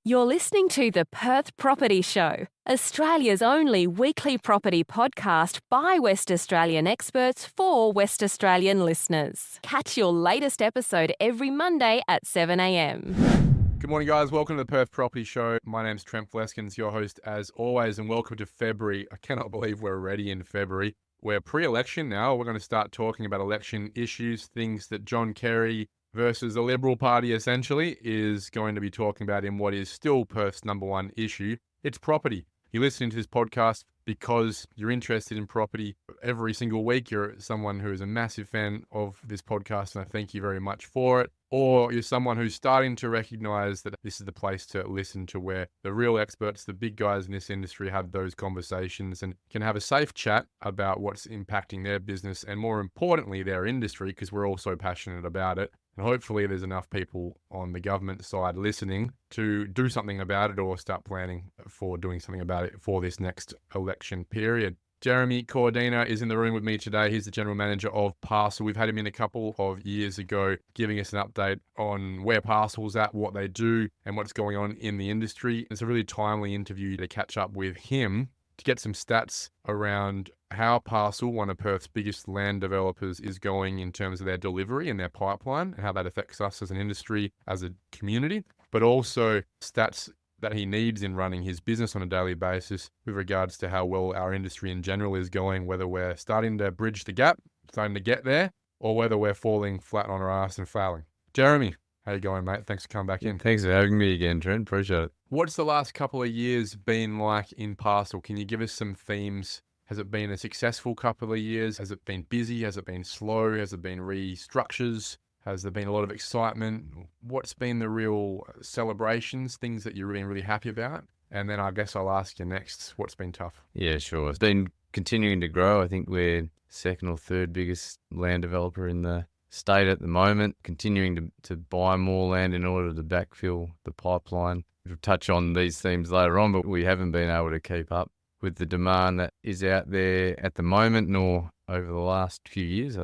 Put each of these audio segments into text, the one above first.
You're listening to the Perth Property Show, Australia's only weekly property podcast by West Australian experts for West Australian listeners. Catch your latest episode every Monday at 7 a.m. Good morning, guys. Welcome to the Perth Property Show. My name's Trent Fleskens, your host as always, and welcome to February. I cannot believe we're already in February. We're pre-election now. We're going to start talking about election issues, things that John Kerry versus the Liberal Party essentially is going to be talking about in what is still Perth's number one issue. It's property. You're listening to this podcast because you're interested in property every single week. You're someone who is a massive fan of this podcast, and I thank you very much for it. Or you're someone who's starting to recognize that this is the place to listen to where the real experts, the big guys in this industry, have those conversations and can have a safe chat about what's impacting their business and, more importantly, their industry, because we're all so passionate about it. And hopefully there's enough people on the government side listening to do something about it or start planning for doing something about it for this next election period. Jeremy Cordina is in the room with me today. He's the General Manager of Parcel. We've had him in a couple of years ago, giving us an update on where Parcel's at, what they do, and what's going on in the industry. It's a really timely interview to catch up with him to get some stats around how Parcel, one of Perth's biggest land developers, is going in terms of their delivery and their pipeline and how that affects us as an industry, as a community, but also stats that he needs in running his business on a daily basis with regards to how well our industry in general is going, whether we're starting to bridge the gap, starting to get there, or whether we're falling flat on our ass and failing. Jeremy, how you going, mate? Thanks for coming back in. Thanks for having me again, Trent. Appreciate it. What's the last couple of years been like in Parcel? Can you give us some themes? Has it been a successful couple of years? Has it been busy? Has it been slow? Has it been restructures? Has there been a lot of excitement? What's been the real celebrations, things that you've been really happy about? And then I guess I'll ask you next, what's been tough? Yeah, sure. It's been continuing to grow. I think we're second or third biggest land developer in the state at the moment, continuing to buy more land in order to backfill the pipeline. We'll touch on these themes later on, but we haven't been able to keep up with the demand that is out there at the moment, nor over the last few years.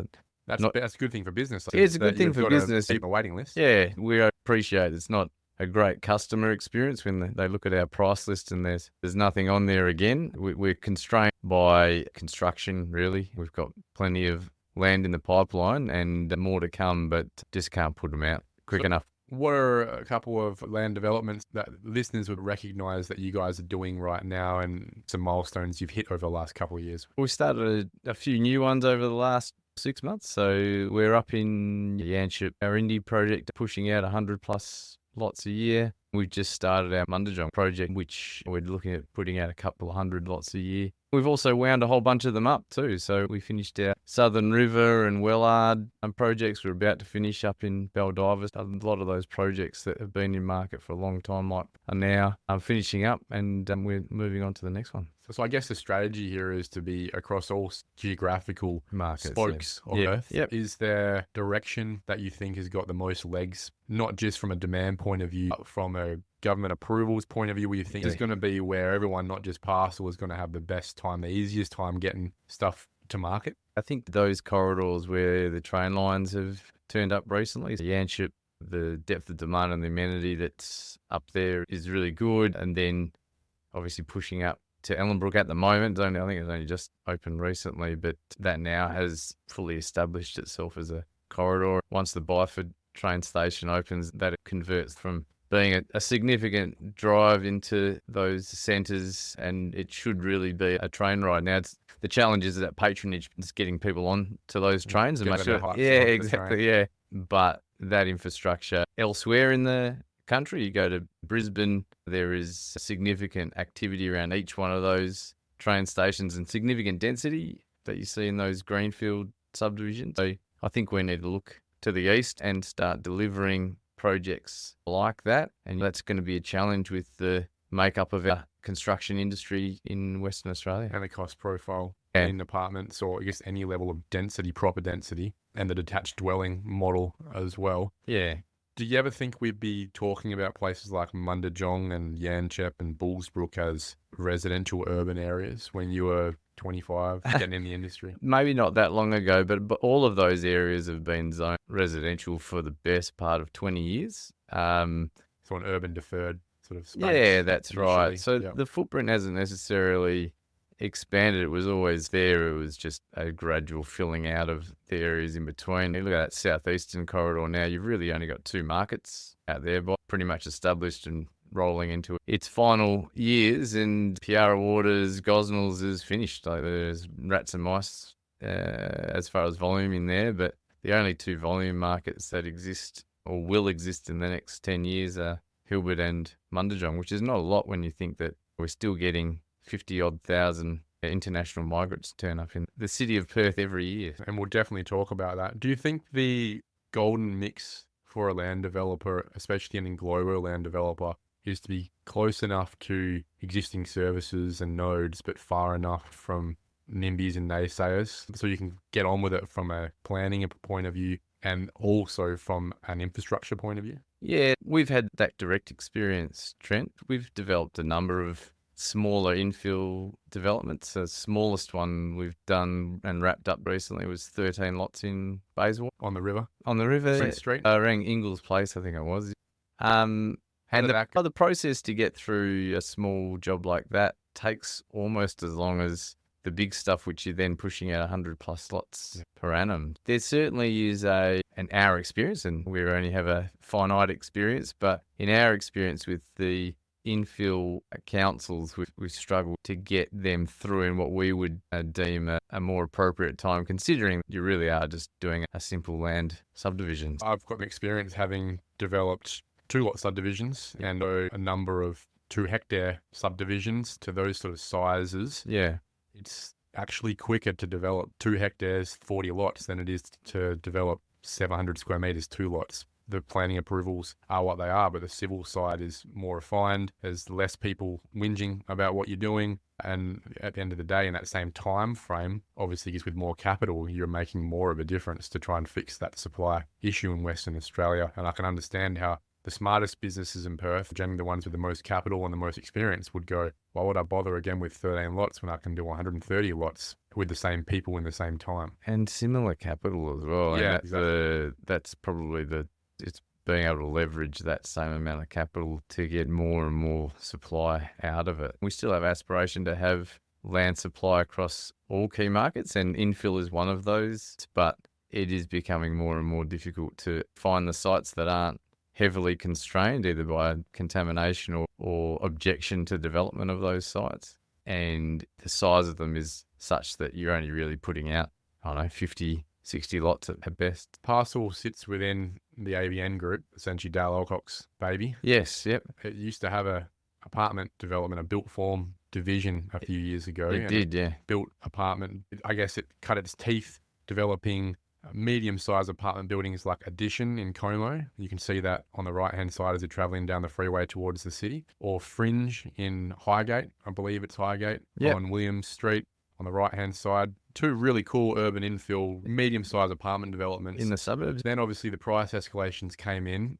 That's a good thing for business. Yeah, it's a good thing for business. Keep a waiting list. Yeah, we appreciate it's not a great customer experience when they look at our price list and there's nothing on there again. We're constrained by construction, really. We've got plenty of land in the pipeline and more to come, but just can't put them out quick enough. What are a couple of land developments that listeners would recognise that you guys are doing right now and some milestones you've hit over the last couple of years? We started a few new ones over the last 6 months. So we're up in Yanship, our indie project, pushing out 100 plus lots a year. We've just started our Mundajong project, which we're looking at putting out a couple of 100 lots a year. We've also wound a whole bunch of them up too. So we finished our Southern River and Wellard projects. We're about to finish up in Baldivis. A lot of those projects that have been in market for a long time are now finishing up, and we're moving on to the next one. So I guess the strategy here is to be across all geographical markets, spokes of Earth. Yep. Is there direction that you think has got the most legs, not just from a demand point of view, but from a government approvals point of view, where you think is going to be where everyone, not just Parcel, is going to have the best time, the easiest time getting stuff to market? I think those corridors where the train lines have turned up recently, Yanship, the depth of demand and the amenity that's up there is really good. And then obviously pushing up to Ellenbrook at the moment. I think it's only just opened recently, but that now has fully established itself as a corridor. Once the Byford train station opens, that it converts from being a significant drive into those centres, and it should really be a train ride. Now, the challenge is that patronage is getting people on to those trains. Yeah. But that infrastructure elsewhere in the country, you go to Brisbane, there is significant activity around each one of those train stations and significant density that you see in those greenfield subdivisions. So I think we need to look to the east and start delivering projects like that. And that's going to be a challenge with the makeup of our construction industry in Western Australia. And the cost profile in apartments, or I guess any level of density, proper density, and the detached dwelling model as well. Yeah. Do you ever think we'd be talking about places like Mundajong and Yanchep and Bullsbrook as residential urban areas when you were 25 getting in the industry? Maybe not that long ago, but all of those areas have been zoned residential for the best part of 20 years. So an urban deferred sort of space. Yeah, that's initially. right. So Yep. the footprint hasn't necessarily expanded. It was always there. It was just a gradual filling out of the areas in between. You look at that southeastern corridor now, you've really only got 2 markets out there, but pretty much established and rolling into its final years. And Piara Waters, Gosnells is finished. Like, there's rats and mice as far as volume in there, but the only 2 volume markets that exist or will exist in the next 10 years are Hilbert and Mundajong, which is not a lot when you think that we're still getting 50-odd thousand international migrants turn up in the city of Perth every year. And we'll definitely talk about that. Do you think the golden mix for a land developer, especially an global land developer, is to be close enough to existing services and nodes, but far enough from NIMBYs and naysayers so you can get on with it from a planning point of view and also from an infrastructure point of view? Yeah, we've had that direct experience, Trent. We've developed a number of smaller infill developments. The smallest one we've done and wrapped up recently was 13 lots in Bayswater. On the river? On the river. Prince Street? Around Ingalls Place, I think it was. And the process to get through a small job like that takes almost as long as the big stuff, which you're then pushing out 100 plus lots per annum. There certainly is an our experience, and we only have a finite experience, but in our experience with the infill councils, we've struggled to get them through in what we would deem a more appropriate time, considering you really are just doing a simple land subdivision. I've got experience having developed 2-lot subdivisions and a number of 2-hectare subdivisions to those sort of sizes. Yeah. It's actually quicker to develop 2 hectares, 40 lots than it is to develop 700 square meters, 2 lots. The planning approvals are what they are, but the civil side is more refined. There's less people whinging about what you're doing. And at the end of the day, in that same time frame, obviously with more capital, you're making more of a difference to try and fix that supply issue in Western Australia. And I can understand how the smartest businesses in Perth, generally the ones with the most capital and the most experience, would go, why would I bother again with 13 lots when I can do 130 lots with the same people in the same time? And similar capital as well. Yeah, and exactly. That's probably it's being able to leverage that same amount of capital to get more and more supply out of it. We still have aspiration to have land supply across all key markets, and infill is one of those, but it is becoming more and more difficult to find the sites that aren't heavily constrained either by contamination or objection to development of those sites. And the size of them is such that you're only really putting out, 50, 60 lots at best. Parcel sits within the ABN group, essentially Dale Alcock's baby. Yes, yep. It used to have a apartment development, a built form division a few years ago. It did, yeah. Built apartment. I guess it cut its teeth developing medium-sized apartment buildings like Addition in Como. You can see that on the right-hand side as you're travelling down the freeway towards the city. Or Fringe in Highgate. I believe it's Highgate. Yep. On Williams Street on the right-hand side. 2 really cool urban infill, medium-sized apartment developments. In the suburbs. Then obviously the price escalations came in.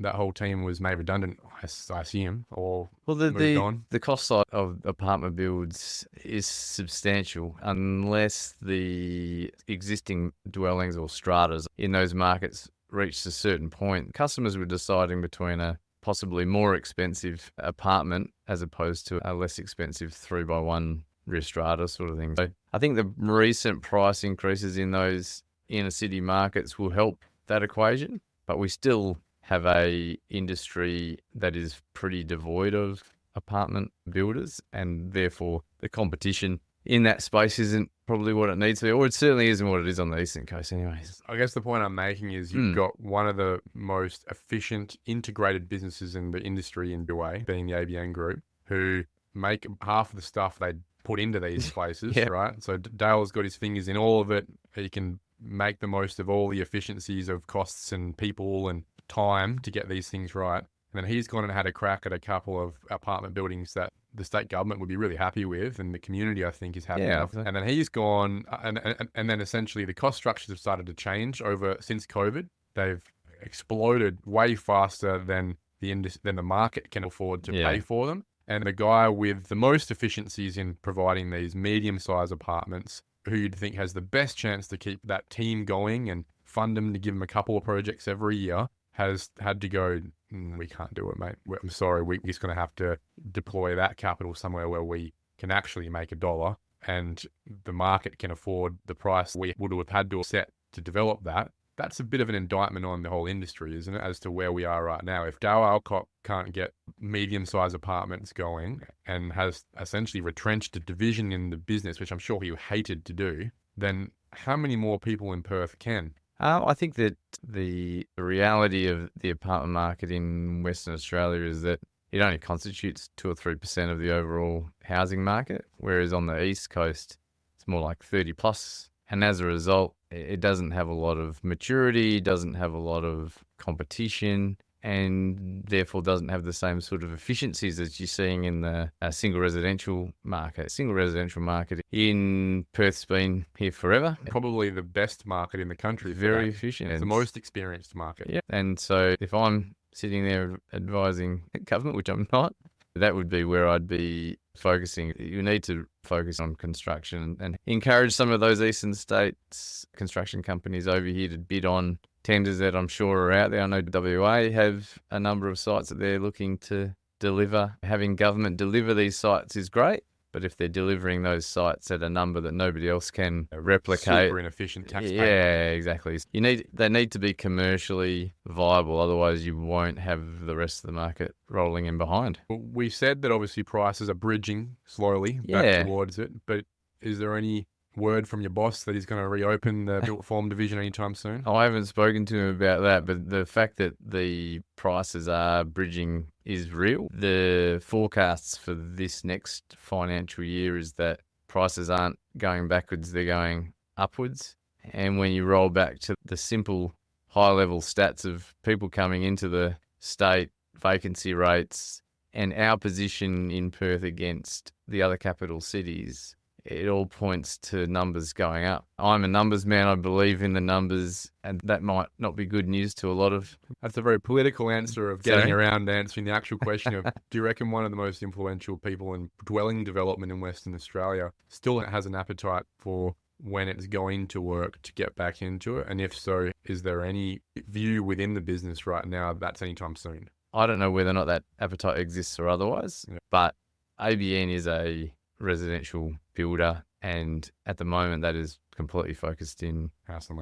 That whole team was made redundant, I assume, or moved on. The cost side of apartment builds is substantial unless the existing dwellings or stratas in those markets reached a certain point. Customers were deciding between a possibly more expensive apartment as opposed to a less expensive 3x1 rear strata sort of thing. So I think the recent price increases in those inner city markets will help that equation, but we still have a industry that is pretty devoid of apartment builders, and therefore the competition in that space isn't probably what it needs to be, or it certainly isn't what it is on the eastern coast anyways. I guess the point I'm making is you've got one of the most efficient integrated businesses in the industry in WA, being the ABN Group, who make half of the stuff they put into these places, Yep. right? So Dale's got his fingers in all of it. He can make the most of all the efficiencies of costs and people and time to get these things right. And then he's gone and had a crack at a couple of apartment buildings that the state government would be really happy with, and the community, I think, is happy with. And then he's gone, and then essentially the cost structures have started to change since COVID. They've exploded way faster than the market can afford to pay for them. And the guy with the most efficiencies in providing these medium-sized apartments, who you'd think has the best chance to keep that team going and fund them to give them a couple of projects every year, has had to go, we can't do it, mate. I'm sorry. We're just going to have to deploy that capital somewhere where we can actually make a dollar and the market can afford the price we would have had to set to develop that. That's a bit of an indictment on the whole industry, isn't it, as to where we are right now. If Dow Alcott can't get medium-sized apartments going and has essentially retrenched a division in the business, which I'm sure he hated to do, then how many more people in Perth can? I think that the reality of the apartment market in Western Australia is that it only constitutes 2 or 3% of the overall housing market, whereas on the East Coast, it's more like 30 plus. And as a result, it doesn't have a lot of maturity, doesn't have a lot of competition, and therefore doesn't have the same sort of efficiencies as you're seeing in the single residential market. Single residential market in Perth's been here forever. Probably the best market in the country. Very efficient. It's the most experienced market. Yeah. And so if I'm sitting there advising government, which I'm not, that would be where I'd be focusing. You need to focus on construction and encourage some of those eastern states construction companies over here to bid on tenders that I'm sure are out there. I know WA have a number of sites that they're looking to deliver. Having government deliver these sites is great, but if they're delivering those sites at a number that nobody else can replicate, super inefficient taxpayer. Yeah, exactly. They need to be commercially viable, otherwise you won't have the rest of the market rolling in behind. We said that obviously prices are bridging slowly back towards it, but is there any word from your boss that he's going to reopen the built form division anytime soon? I haven't spoken to him about that, but the fact that the prices are bridging is real. The forecasts for this next financial year is that prices aren't going backwards, they're going upwards. And when you roll back to the simple high-level stats of people coming into the state, vacancy rates, and our position in Perth against the other capital cities, it all points to numbers going up. I'm a numbers man. I believe in the numbers, and that might not be good news to a lot of... That's a very political answer of getting around answering the actual question of, do you reckon one of the most influential people in dwelling development in Western Australia still has an appetite for when it's going to work to get back into it? And if so, is there any view within the business right now that's anytime soon? I don't know whether or not that appetite exists or otherwise, but ABN is a residential builder, and at the moment that is completely focused in house and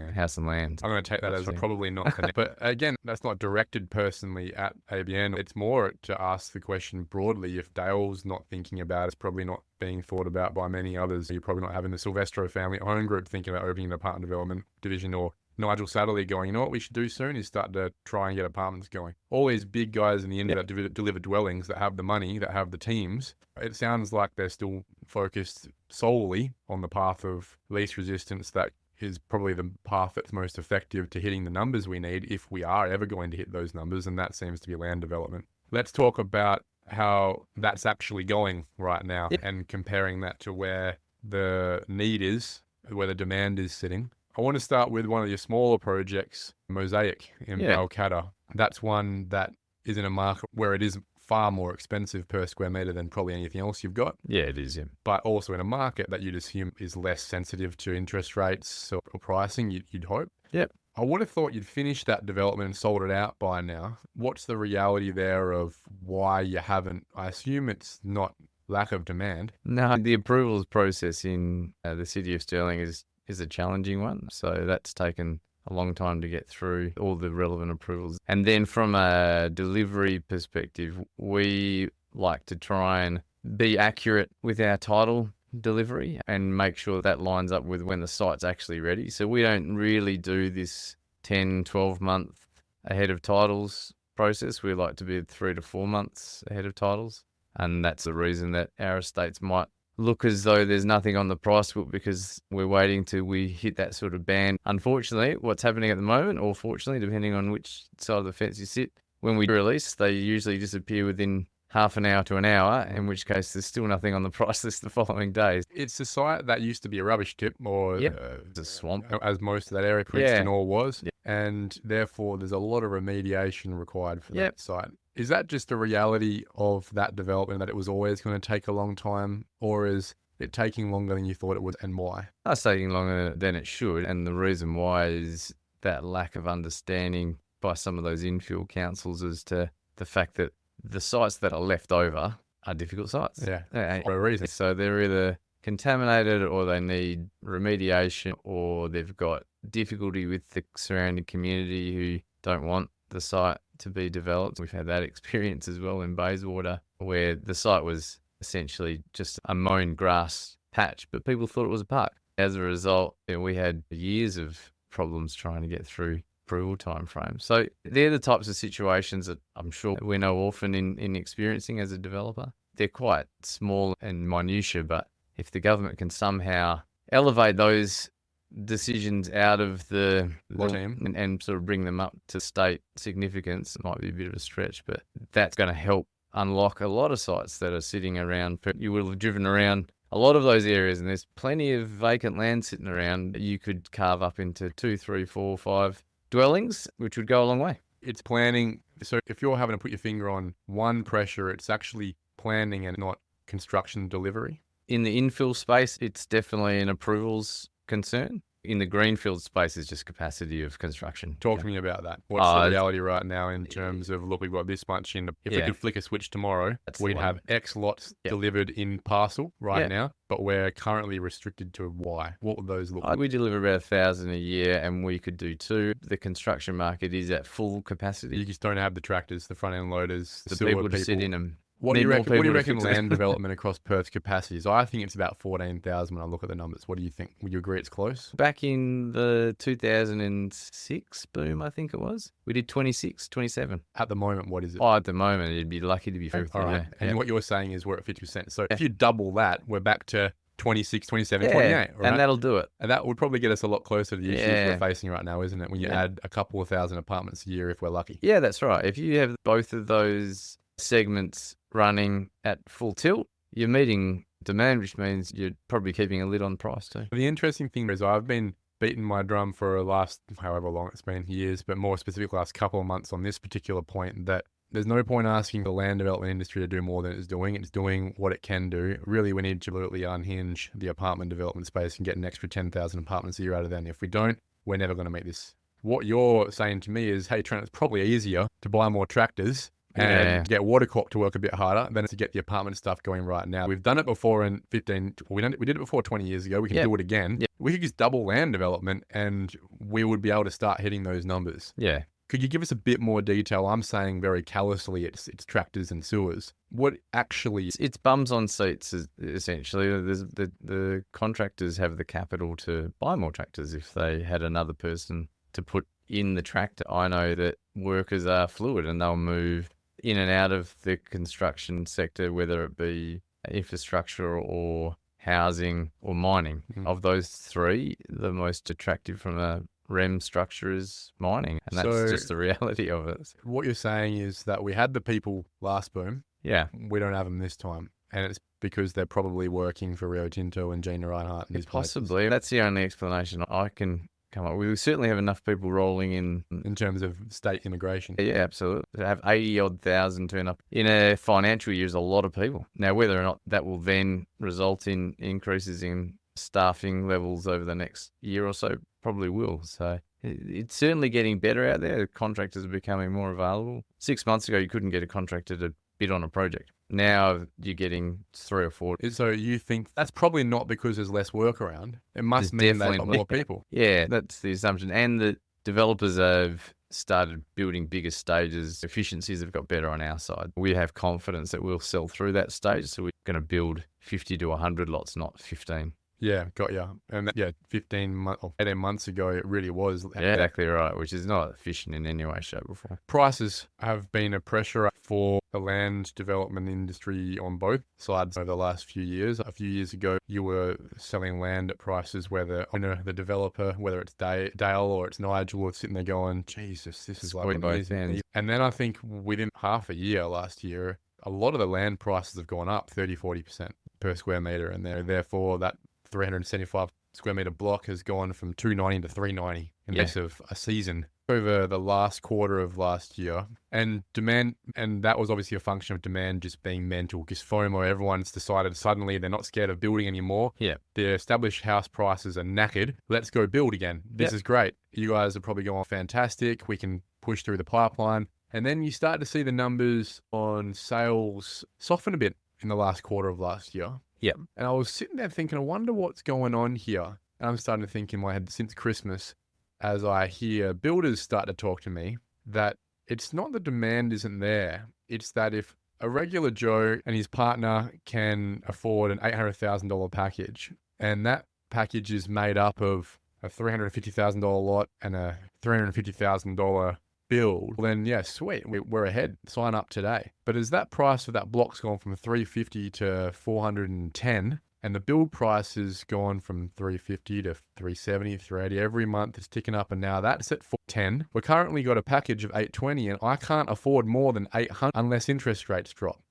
land. I'm going to take that as probably not connected. But again, that's not directed personally at ABN. It's more to ask the question broadly. If Dale's not thinking about it, it's probably not being thought about by many others. You're probably not having the Silvestro family own group thinking about opening an apartment development division, or Nigel Satterley going, you know what we should do soon is start to try and get apartments going. All these big guys in the end that deliver dwellings, that have the money, that have the teams, it sounds like they're still focused solely on the path of least resistance. That is probably the path that's most effective to hitting the numbers we need if we are ever going to hit those numbers, and that seems to be land development. Let's talk about how that's actually going right now and comparing that to where the need is, where the demand is sitting. I want to start with one of your smaller projects, Mosaic in Balcatta. That's one that is in a market where it is far more expensive per square metre than probably anything else you've got. Yeah, it is, But also in a market that you'd assume is less sensitive to interest rates or pricing, you'd hope. Yep. I would have thought you'd finished that development and sold it out by now. What's the reality there of why you haven't? I assume it's not lack of demand. No, the approvals process in the City of Stirling is a challenging one. So that's taken a long time to get through all the relevant approvals. And then from a delivery perspective, we like to try and be accurate with our title delivery and make sure that lines up with when the site's actually ready. So we don't really do this 10, 12 month ahead of titles process. We like to be 3 to 4 months ahead of titles. And that's the reason that our estates might look as though there's nothing on the price book, because we're waiting till we hit that sort of band. Unfortunately, what's happening at the moment, or fortunately, depending on which side of the fence you sit, when we release, they usually disappear within half an hour to an hour, in which case there's still nothing on the price list the following days. It's a site that used to be a rubbish tip, or it's a swamp, as most of that area, Princeton All was, and therefore there's a lot of remediation required for that site. Is that just a reality of that development, that it was always going to take a long time, or is it taking longer than you thought it would, and why? It's taking longer than it should, and the reason why is that lack of understanding by some of those infill councils as to the fact that the sites that are left over are difficult sites. Yeah, for a reason. So they're either contaminated or they need remediation or they've got difficulty with the surrounding community who don't want the site to be developed. We've had that experience as well in Bayswater where the site was essentially just a mown grass patch, but people thought it was a park. As a result, we had years of problems trying to get through approval timeframes. So they're the types of situations that I'm sure we're no orphan in experiencing as a developer. They're quite small and minutiae, but if the government can somehow elevate those decisions out of the team and sort of bring them up to state significance, it might be a bit of a stretch, but that's going to help unlock a lot of sites that are sitting around. You will have driven around a lot of those areas and there's plenty of vacant land sitting around. You could carve up into 2, 3, 4, 5 dwellings, which would go a long way. It's planning. So if you're having to put your finger on one pressure, it's actually planning and not construction delivery. In the infill space, it's definitely an approvals concern. In the greenfield space, it's just capacity of construction. Talk to me about that. What's the reality right now in terms of, look, we've got this much in. If we could flick a switch tomorrow, we'd have X lots delivered in parcel now, but we're currently restricted to Y. What would those look like? We deliver about 1,000 a year and we could do 2. The construction market is at full capacity. You just don't have the tractors, the front end loaders, the people to sit in them. What do you reckon land development across Perth's capacity is? I think it's about 14,000 when I look at the numbers. What do you think? Would you agree it's close? Back in the 2006 boom, I think it was, we did 26, 27. At the moment, what is it? At the moment, you'd be lucky to be 50. All right. And what you're saying is we're at 50%. So if you double that, we're back to 26, 27, 28. Right? And that'll do it. And that would probably get us a lot closer to the issues we're facing right now, isn't it? When you add a couple of thousand apartments a year, if we're lucky. Yeah, that's right. If you have both of those segments running at full tilt, you're meeting demand, which means you're probably keeping a lid on price too. The interesting thing is I've been beating my drum for the last, however long it's been, years, but more specifically last couple of months on this particular point, that there's no point asking the land development industry to do more than it's doing. It's doing what it can do. Really, we need to absolutely unhinge the apartment development space and get an extra 10,000 apartments a year out of them. If we don't, we're never going to make this. What you're saying to me is, hey, Trent, it's probably easier to buy more tractors and get Watercorp to work a bit harder than to get the apartment stuff going right now. We've done it before in 15, we did it before 20 years ago. We can do it again. Yeah. We could just double land development and we would be able to start hitting those numbers. Yeah. Could you give us a bit more detail? I'm saying very callously it's tractors and sewers. What actually... It's bums on seats, essentially. The contractors have the capital to buy more tractors if they had another person to put in the tractor. I know that workers are fluid and they'll move in and out of the construction sector, whether it be infrastructure or housing or mining. Mm-hmm. Of those three, the most attractive from a REM structure is mining, and that's just the reality of it. What you're saying is that we had the people last boom. Yeah. We don't have them this time, and it's because they're probably working for Rio Tinto and Gina Reinhardt. And possibly. Places. That's the only explanation I can come up with. We certainly have enough people rolling in terms of state immigration. Yeah, absolutely. To have 80-odd thousand turn up in a financial year is a lot of people. Now, whether or not that will then result in increases in staffing levels over the next year or so, probably will. So it's certainly getting better out there. Contractors are becoming more available. 6 months ago, you couldn't get a contractor to bid on a project. Now you're getting 3 or 4. So you think that's probably not because there's less work around. It must mean they've got more people. Yeah, that's the assumption. And the developers have started building bigger stages. Efficiencies have got better on our side. We have confidence that we'll sell through that stage. So we're going to build 50 to 100 lots, not 15. Yeah, got you. And 18 months ago, it really was. Yeah, exactly right, which is not efficient in any way, shape or form. Prices have been a pressure for the land development industry on both sides over the last few years. A few years ago, you were selling land at prices where the owner, the developer, whether it's Dale or it's Nigel, was sitting there going, Jesus, this is like amazing. And then I think within half a year last year, a lot of the land prices have gone up 30, 40% per square metre. And therefore that 375 square metre block has gone from 290 to 390 in less of a season over the last quarter of last year. And demand, and that was obviously a function of demand just being mental, because FOMO, everyone's decided suddenly they're not scared of building anymore. Yeah. The established house prices are knackered. Let's go build again. This is great. You guys are probably going, fantastic. We can push through the pipeline. And then you start to see the numbers on sales soften a bit in the last quarter of last year. Yep. And I was sitting there thinking, I wonder what's going on here. And I'm starting to think in my head since Christmas, as I hear builders start to talk to me, that it's not the demand isn't there. It's that if a regular Joe and his partner can afford an $800,000 package, and that package is made up of a $350,000 lot and a $350,000 build, then yeah, sweet, we're ahead. Sign up today. But as that price for that block's gone from 350 to 410, and the build price has gone from 350 to 370, 380 every month, it's ticking up, and now that's at 410. We're currently got a package of 820, and I can't afford more than 800 unless interest rates drop.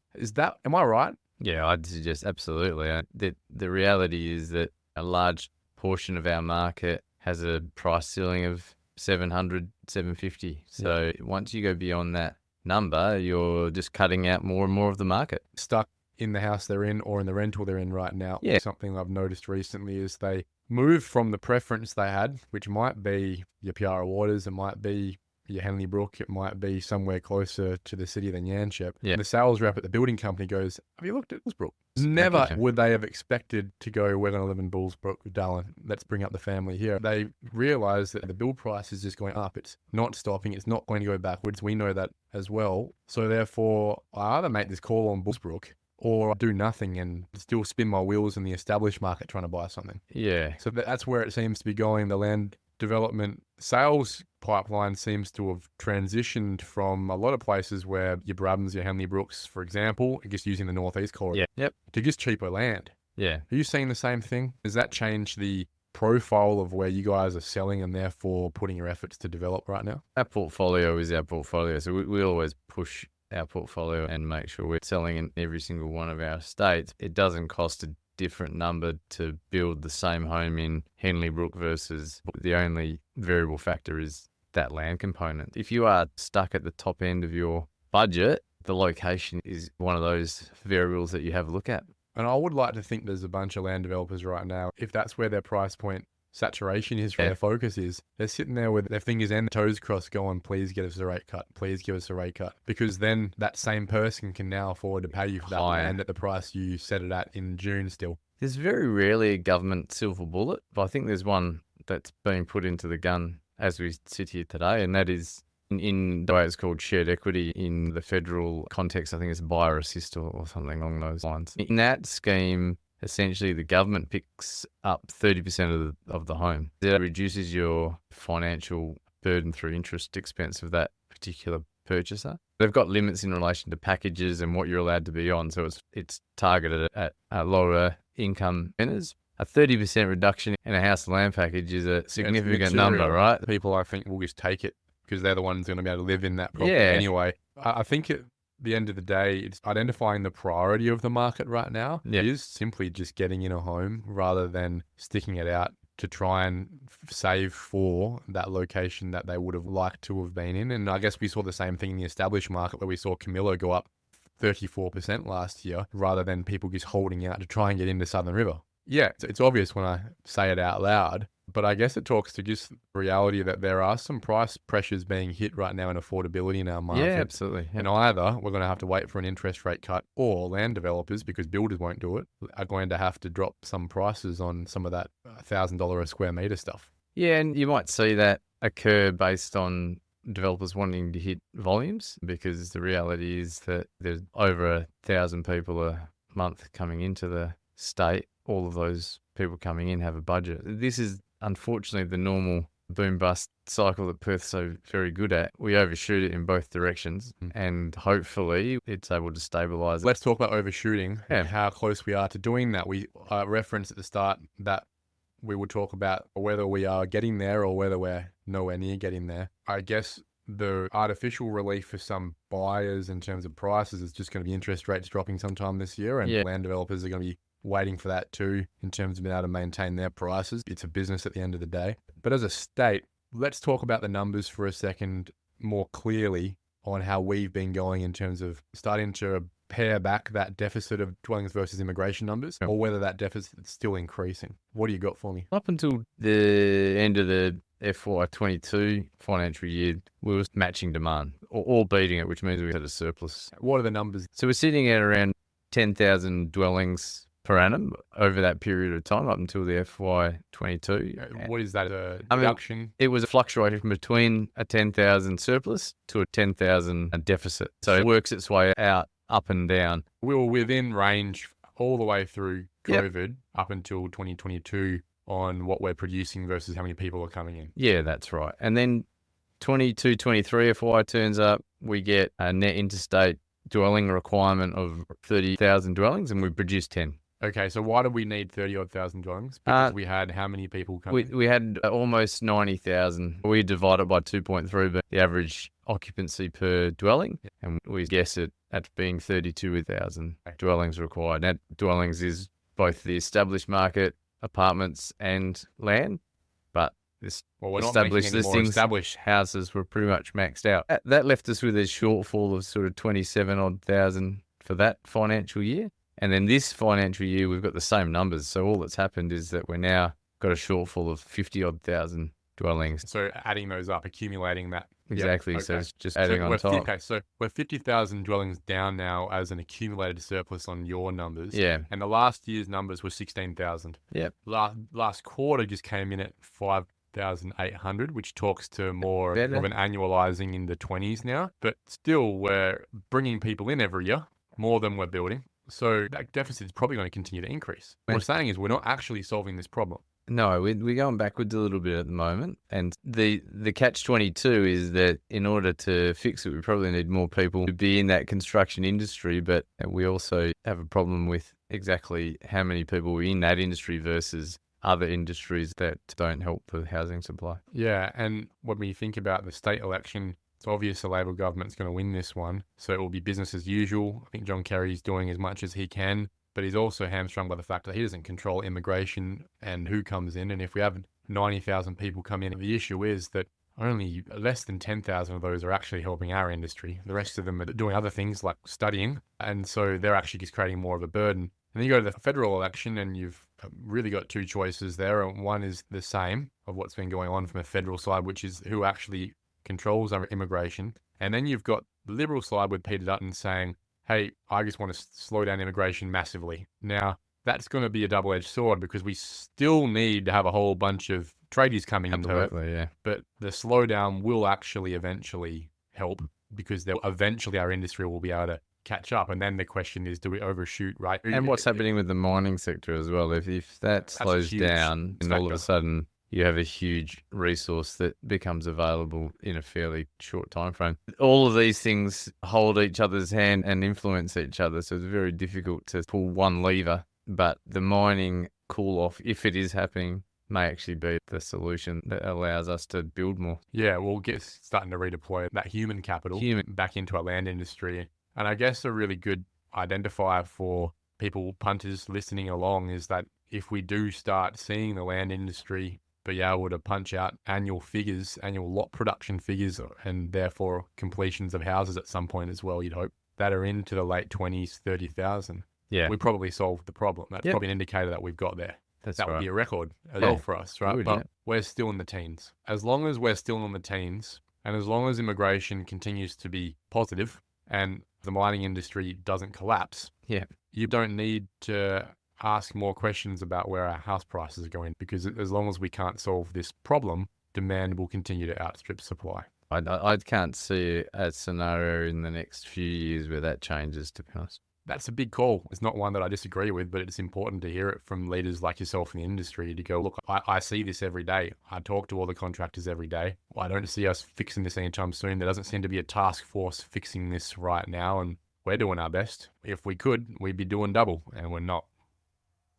Am I right? Yeah, I'd suggest absolutely. The reality is that a large portion of our market has a price ceiling of 700, 750. So once you go beyond that number, you're just cutting out more and more of the market. Stuck in the house they're in or in the rental they're in right now. Yeah. Something I've noticed recently is they move from the preference they had, which might be your Piara Waters, it might be your Henley Brook, it might be somewhere closer to the city than Yanchep. Yeah. The sales rep at the building company goes, have you looked at Bullsbrook? Never would they have expected to go, we're going to live in Bullsbrook, Dallin, let's bring up the family here. They realize that the build price is just going up. It's not stopping. It's not going to go backwards. We know that as well. So therefore, I either make this call on Bullsbrook or do nothing and still spin my wheels in the established market trying to buy something. Yeah. So that's where it seems to be going. The land development sales pipeline seems to have transitioned from a lot of places where your Brabhams, your Henley Brooks, for example, just using the Northeast corridor, Yeah. Yep. to just cheaper land. Yeah. Are you seeing the same thing? Does that change the profile of where you guys are selling and therefore putting your efforts to develop right now? Our portfolio is our portfolio. So we always push our portfolio and make sure we're selling in every single one of our estates. It doesn't cost a different number to build the same home in Henley Brook versus the only variable factor is that land component. If you are stuck at the top end of your budget, the location is one of those variables that you have a look at. And I would like to think there's a bunch of land developers right now, if that's where their price point saturation is, where their focus is, they're sitting there with their fingers and toes crossed going, please get us a rate cut, please give us a rate cut. Because then that same person can now afford to pay you for that land at the price you set it at in June still. There's very rarely a government silver bullet, but I think there's one that's being put into the gun as we sit here today, and that is in the way it's called shared equity in the federal context. I think it's buyer assist or something along those lines. In that scheme, essentially the government picks up 30% of the home. That reduces your financial burden through interest expense of that particular purchaser. They've got limits in relation to packages and what you're allowed to be on, so it's targeted at lower income earners. A 30% reduction in a house and land package is a significant number, right? People, I think, will just take it because they're the ones going to be able to live in that property anyway. I think at the end of the day, it's identifying the priority of the market right now. Yeah. It is simply just getting in a home rather than sticking it out to try and save for that location that they would have liked to have been in. And I guess we saw the same thing in the established market where we saw Camillo go up 34% last year rather than people just holding out to try and get into Southern River. Yeah, it's obvious when I say it out loud, but I guess it talks to just the reality that there are some price pressures being hit right now in affordability in our market. Yeah, absolutely. And either we're going to have to wait for an interest rate cut or land developers, because builders won't do it, are going to have to drop some prices on some of that $1,000 a square metre stuff. Yeah, and you might see that occur based on developers wanting to hit volumes, because the reality is that there's over 1,000 people a month coming into the state. All of those people coming in have a budget. This is unfortunately the normal boom-bust cycle that Perth's so very good at. We overshoot it in both directions, and hopefully it's able to stabilise. Let's talk about overshooting and how close we are to doing that. We referenced at the start that we would talk about whether we are getting there or whether we're nowhere near getting there. I guess the artificial relief for some buyers in terms of prices is just going to be interest rates dropping sometime this year, and land developers are going to be waiting for that too in terms of being able to maintain their prices. It's a business at the end of the day. But as a state, let's talk about the numbers for a second more clearly on how we've been going in terms of starting to pare back that deficit of dwellings versus immigration numbers, or whether that deficit is still increasing. What do you got for me? Up until the end of the FY22 financial year, we were matching demand or beating it, which means we had a surplus. What are the numbers? So we're sitting at around 10,000 dwellings per annum over that period of time up until the FY22. What is that, a I mean, reduction? It was fluctuating from between a 10,000 surplus to a 10,000 deficit. So it works its way out, up and down. We were within range all the way through Yep. COVID up until 2022 on what we're producing versus how many people are coming in. Yeah, that's right. And then 22, 23 FY turns up, we get a net interstate dwelling requirement of 30,000 dwellings, and we produce 10. Okay, so why do we need 30-odd thousand dwellings? Because we had how many people coming? We had almost 90,000. We divide it by 2.3, but the average occupancy per dwelling, and we guess it at being 32,000 dwellings required. That dwellings is both the established market, apartments and land, but this Well, we're not established making any more listings, established. houses were pretty much maxed out. That left us with a shortfall of sort of 27-odd thousand for that financial year. And then this financial year, we've got the same numbers. So all that's happened is that we're now got a shortfall of 50-odd thousand dwellings. So adding those up, accumulating that. Exactly. Yep, So okay. it's just adding on top. Okay, so we're 50,000 dwellings down now as an accumulated surplus on your numbers. Yeah. And the last year's numbers were 16,000. Yep. Last quarter just came in at 5,800, which talks to more Better. of an annualizing in the 20s now. But still, we're bringing people in every year, more than we're building. So that deficit is probably going to continue to increase. What we're saying is we're not actually solving this problem. No, we're going backwards a little bit at the moment. And the catch-22 is that in order to fix it, we probably need more people to be in that construction industry. But we also have a problem with exactly how many people are in that industry versus other industries that don't help the housing supply. Yeah, and when we think about the state election, it's obvious the Labor government's going to win this one. So it will be business as usual. I think John Kerry's doing as much as he can, but he's also hamstrung by the fact that he doesn't control immigration and who comes in. And if we have 90,000 people come in, the issue is that only less than 10,000 of those are actually helping our industry. The rest of them are doing other things like studying. And so they're actually just creating more of a burden. And then you go to the federal election and you've really got two choices there. One is the same of what's been going on from a federal side, which is who actually controls our immigration. And then you've got the Liberal side with Peter Dutton saying, hey, I just want to slow down immigration massively. Now, that's going to be a double-edged sword because we still need to have a whole bunch of tradies coming into it. Absolutely, yeah. But the slowdown will actually eventually help because eventually our industry will be able to catch up. And then the question is, do we overshoot, right? And what's happening with the mining sector as well? If that slows down, and all of a sudden you have a huge resource that becomes available in a fairly short time frame. All of these things hold each other's hand and influence each other, so it's very difficult to pull one lever. But the mining cool-off, if it is happening, may actually be the solution that allows us to build more. Yeah, we'll get starting to redeploy that human capital back into our land industry. And I guess a really good identifier for people, punters listening along, is that if we do start seeing the land industry be able to punch out annual figures, annual lot production figures, and therefore completions of houses at some point as well, you'd hope, that are into the late 20s, 30,000. Yeah. We probably solved the problem. That's probably an indicator that we've got there. That would be a record as well for us, right? But we're still in the teens. As long as we're still in the teens, and as long as immigration continues to be positive and the mining industry doesn't collapse, you don't need to ask more questions about where our house prices are going, because as long as we can't solve this problem, demand will continue to outstrip supply. I can't see a scenario in the next few years where that changes, to be honest. That's a big call. It's not one that I disagree with, but it's important to hear it from leaders like yourself in the industry to go, look, I see this every day. I talk to all the contractors every day. I don't see us fixing this anytime soon. There doesn't seem to be a task force fixing this right now, and we're doing our best. If we could, we'd be doing double, and we're not.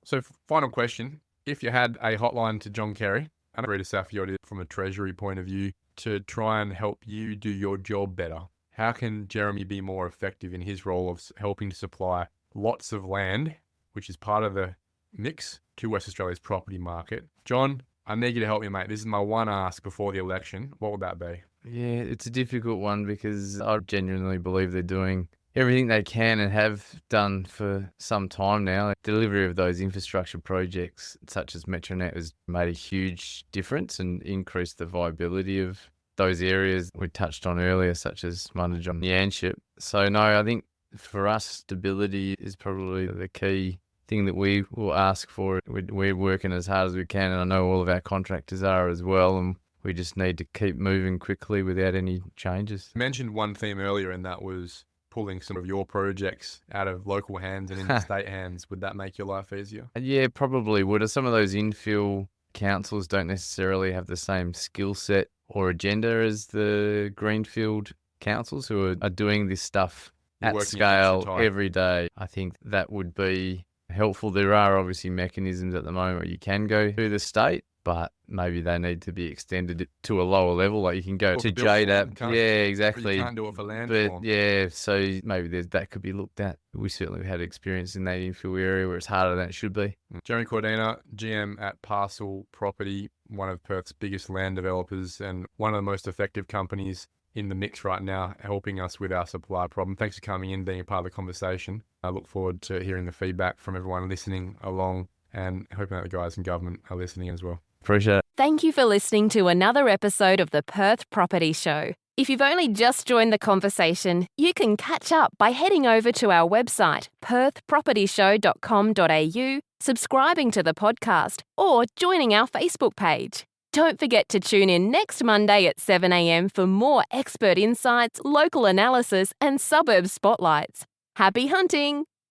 So final question, if you had a hotline to John Kerry and Rita Saffioti from a Treasury point of view to try and help you do your job better, how can Jeremy be more effective in his role of helping to supply lots of land, which is part of the mix, to West Australia's property market? John, I need you to help me, mate. This is my one ask before the election. What would that be? Yeah, it's a difficult one because I genuinely believe they're doing everything they can and have done for some time now. Delivery of those infrastructure projects, such as Metronet, has made a huge difference and increased the viability of those areas we touched on earlier, such as Mundijong and Yanchep. So no, I think for us, stability is probably the key thing that we will ask for. We're working as hard as we can, and I know all of our contractors are as well, and we just need to keep moving quickly without any changes. You mentioned one theme earlier, and that was pulling some of your projects out of local hands and into state hands. Would that make your life easier? Yeah, probably would. Some of those infill councils don't necessarily have the same skill set or agenda as the greenfield councils who are doing this stuff at scale every day. I think that would be helpful. There are obviously mechanisms at the moment where you can go through the state, but maybe they need to be extended to a lower level. Like you can go to JDAP. Yeah, exactly. You can't do it for land. But yeah, so maybe that could be looked at. We certainly had experience in that infill area where it's harder than it should be. Jeremy Cordina, GM at Parcel Property, one of Perth's biggest land developers and one of the most effective companies in the mix right now, helping us with our supply problem. Thanks for coming in, being a part of the conversation. I look forward to hearing the feedback from everyone listening along and hoping that the guys in government are listening as well. Appreciate it. Thank you for listening to another episode of the Perth Property Show. If you've only just joined the conversation, you can catch up by heading over to our website, perthpropertyshow.com.au, subscribing to the podcast, or joining our Facebook page. Don't forget to tune in next Monday at 7 a.m. for more expert insights, local analysis, and suburb spotlights. Happy hunting!